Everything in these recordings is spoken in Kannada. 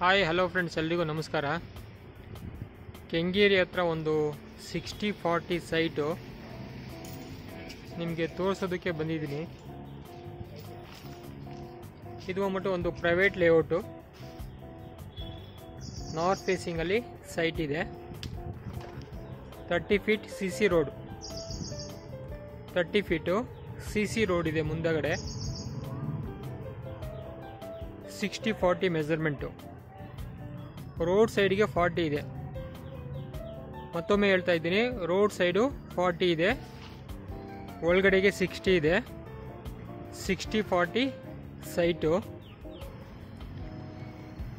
ಹಾಯ್ ಹಲೋ ಫ್ರೆಂಡ್ಸ್, ಎಲ್ರಿಗೂ ನಮಸ್ಕಾರ. ಕೆಂಗೇರಿ ಹತ್ರ ಒಂದು 60-40 ಸೈಟು ನಿಮಗೆ ತೋರಿಸೋದಕ್ಕೆ ಬಂದಿದ್ದೀನಿ. ಇದು ಬಂದ್ಬಿಟ್ಟು ಒಂದು ಪ್ರೈವೇಟ್ ಲೇಔಟು, ನಾರ್ತ್ ಫೇಸಿಂಗಲ್ಲಿ ಸೈಟ್ ಇದೆ. 30 feet C C road, 30 feet C C road ಇದೆ ಮುಂದಗಡೆ. 60-40 ಮೆಜರ್ಮೆಂಟು. ರೋಡ್ ಸೈಡ್ಗೆ 40 ಇದೆ. ಮತ್ತೊಮ್ಮೆ ಹೇಳ್ತಾ ಇದ್ದೀನಿ, ರೋಡ್ ಸೈಡು 40 ಇದೆ, ಒಳಗಡೆಗೆ 60 ಇದೆ. 60-40 site.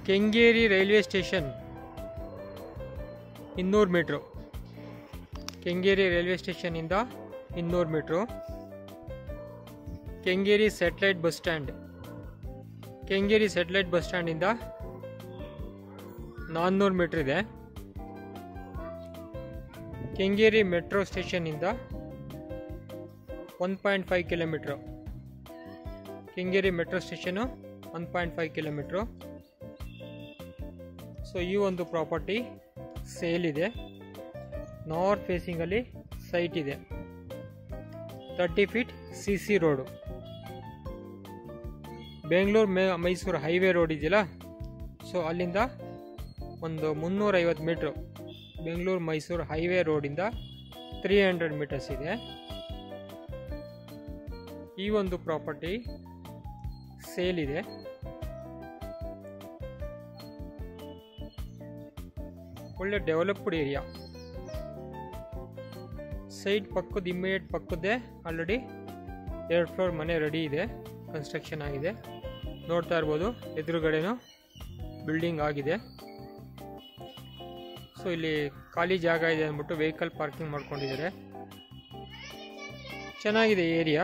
Kengeri railway station 200 metre. Kengeri railway ಸ್ಟೇಷನಿಂದ 200 metre. Kengeri satellite bus stand, Kengeri satellite bus ಸ್ಟ್ಯಾಂಡಿಂದ 400 ಮೀಟರ್ ಇದೆ. ಕೆಂಗೇರಿ ಮೆಟ್ರೋ ಸ್ಟೇಷನ್ನಿಂದ 1.5 kilometre. Kengeri metro station 1.5 kilometre. So ಈ ಒಂದು ಪ್ರಾಪರ್ಟಿ ಸೇಲ್ ಇದೆ. ನಾರ್ತ್ ಫೇಸಿಂಗಲ್ಲಿ ಸೈಟ್ ಇದೆ. 30 feet C C road. Bengaluru Mysuru highway road ಇದೆಯಲ್ಲ, ಸೊ ಅಲ್ಲಿಂದ ಒಂದು 350 ಮೀಟ್ರು ಬೆಂಗಳೂರು ಮೈಸೂರು ಹೈವೇ ರೋಡಿಂದ 300 ಮೀಟರ್ಸ್ ಇದೆ. ಈ ಒಂದು ಪ್ರಾಪರ್ಟಿ ಸೇಲ್ ಇದೆ. ಒಳ್ಳೆ ಡೆವಲಪ್ಡ್ ಏರಿಯಾ. ಸೈಟ್ ಪಕ್ಕದ ಇಮ್ಮಿಡಿಯೇಟ್ ಪಕ್ಕದ್ದೇ ಆಲ್ರೆಡಿ 2 ಫ್ಲೋರ್ ಮನೆ ರೆಡಿ ಇದೆ, ಕನ್ಸ್ಟ್ರಕ್ಷನ್ ಆಗಿದೆ. ನೋಡ್ತಾ ಇರ್ಬೋದು, ಎದುರುಗಡೆನೂ ಬಿಲ್ಡಿಂಗ್ ಆಗಿದೆ. ಸೊ ಇಲ್ಲಿ ಖಾಲಿ ಜಾಗ ಇದೆ ಅಂದ್ಬಿಟ್ಟು ವೆಹಿಕಲ್ ಪಾರ್ಕಿಂಗ್ ಮಾಡ್ಕೊಂಡಿದ್ದಾರೆ. ಚೆನ್ನಾಗಿದೆ ಏರಿಯಾ.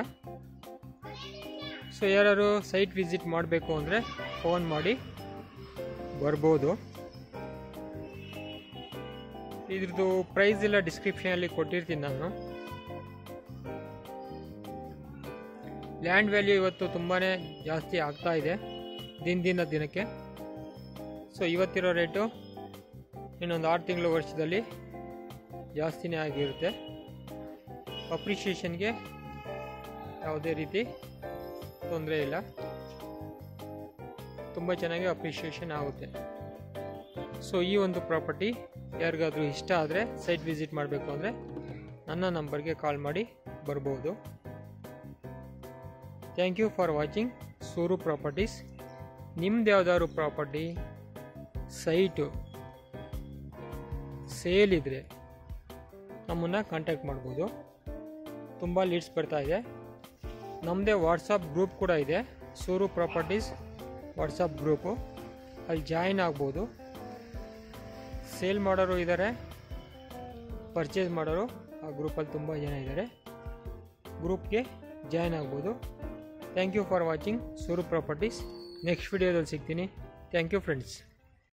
ಸೊ ಯಾರು ಸೈಟ್ ವಿಸಿಟ್ ಮಾಡಬೇಕು ಅಂದರೆ ಫೋನ್ ಮಾಡಿ ಬರ್ಬೋದು. ಇದ್ರದ್ದು ಪ್ರೈಸ್ ಎಲ್ಲ ಡಿಸ್ಕ್ರಿಪ್ಷನಲ್ಲಿ ಕೊಟ್ಟಿರ್ತೀನಿ ನಾನು. ಲ್ಯಾಂಡ್ ವ್ಯಾಲ್ಯೂ ಇವತ್ತು ತುಂಬಾ ಜಾಸ್ತಿ ಆಗ್ತಾ ಇದೆ ದಿನಕ್ಕೆ. ಸೊ ಇವತ್ತಿರೋ ರೇಟು ಇನ್ನೊಂದು 6 ತಿಂಗಳು ವರ್ಷದಲ್ಲಿ ಜಾಸ್ತಿನೇ ಆಗಿರುತ್ತೆ. ಅಪ್ರಿಷಿಯೇಷನ್ಗೆ ಯಾವುದೇ ರೀತಿ ತೊಂದರೆ ಇಲ್ಲ, ತುಂಬ ಚೆನ್ನಾಗಿ ಅಪ್ರಿಷಿಯೇಷನ್ ಆಗುತ್ತೆ. ಸೊ ಈ ಒಂದು ಪ್ರಾಪರ್ಟಿ ಯಾರಿಗಾದರೂ ಇಷ್ಟ ಆದರೆ ಸೈಟ್ ವಿಸಿಟ್ ಮಾಡಬೇಕು ಅಂದರೆ ನನ್ನ ನಂಬರ್ಗೆ ಕಾಲ್ ಮಾಡಿ ಬರ್ಬೋದು. Thank you for watching Sooru properties. ನಿಮ್ದು ಯಾವ್ದಾದ್ರು ಪ್ರಾಪರ್ಟಿ ಸೈಟು ಸೇಲ್ ಇದ್ದರೆ ನಮ್ಮನ್ನು ಕಾಂಟ್ಯಾಕ್ಟ್ ಮಾಡ್ಬೋದು. ತುಂಬ ಲೀಡ್ಸ್ ಬರ್ತಾ ಇದೆ. ನಮ್ಮದೇ ವಾಟ್ಸಪ್ ಗ್ರೂಪ್ ಕೂಡ ಇದೆ, ಸೂರು ಪ್ರಾಪರ್ಟೀಸ್ ವಾಟ್ಸಪ್ ಗ್ರೂಪು. ಅಲ್ಲಿ ಜಾಯಿನ್ ಆಗ್ಬೋದು. ಸೇಲ್ ಮಾಡೋರು ಇದ್ದಾರೆ, ಪರ್ಚೇಸ್ ಮಾಡೋರು ಆ ಗ್ರೂಪಲ್ಲಿ ತುಂಬ ಜನ ಇದ್ದಾರೆ. ಗ್ರೂಪ್ಗೆ ಜಾಯಿನ್ ಆಗ್ಬೋದು. Thank you for watching Sooru properties. Next ವಿಡಿಯೋದಲ್ಲಿ ಸಿಗ್ತೀನಿ. Thank you friends.